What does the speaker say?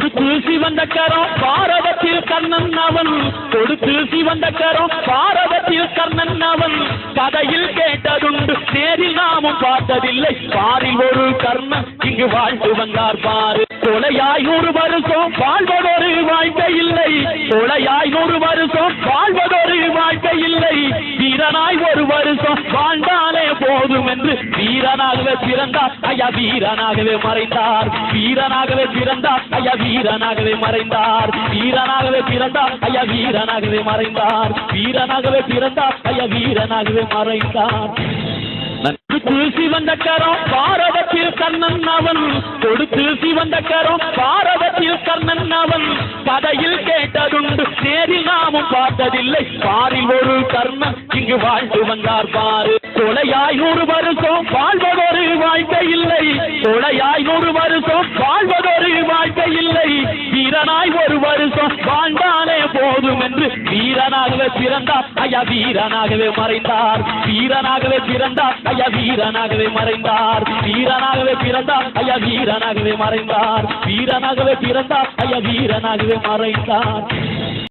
கொடுத்து சிவந்த கரம் பாரதத்தில் கண்ணன் அவன், கொடுத்து சிவந்த கரம் பாரதத்தில் கண்ணன் அவன். கதையில் கேட்டதுண்டு நேரில் நாமும் பார்த்ததில்லை, பாரில் ஒரு கர்ணன் இங்கு வாழ்ந்து வந்தார் பாரு. கொலையாய் 100 வருஷம் வாழ்வதொரு வாழ்க்கை இல்லை, கொலையாய் 100 வருஷம் வாழ்வதொரு வாழ்க்கை இல்லை. வீரனாய் 1 வருஷம் வாழ்ந்தாலே போதும் என்று வீரனாகவே பிறந்தார் ஐயா, வீரனாகவே மறைந்தார். வீரனாகவே பிறந்தார் ஐயா, வீரனாகவே மறைந்தார். வீரனாகவே பிறந்தார் ஐயா, வீரனாகவே மறைந்தார். வீரனாகவே பிறந்தார் ஐயா, வீரனாகவே மறைந்தார். கொடுத்து சிவந்த கரம் பாரதத்தில் கண்ணன் அவன், கொடுத்து சிவந்த கரம் பாரதத்தில் கண்ணன் அவன். கதையில் கேட்டதுண்டு நேரில் நாமும் பார்த்ததில்லை, பாரில் ஒரு கர்ணன் இங்கு வாழ்ந்து வந்தார் பாரு. கொலையாய் 100 வருஷம் வாழ்வதொரு வாழ்க்கை இல்லை, கொலையாய் 100 வருஷம் வாழ்வதொரு வாழ்க்கை இல்லை. வீரனாய் 1 வருஷம் வாழ்ந்தாலே போதும் என்று வீரனாகவே பிறந்தார் ஐயா, வீரனாகவே மறைந்தார். வீரனாகவே பிறந்தார் ஐயா, வீரனாகவே மறைந்தார். வீரனாகவே பிறந்தார் ஐயா, வீரனாகவே மறைந்தார். வீரனாகவே பிறந்தார் ஐயா, வீரனாகவே மறைந்தார்.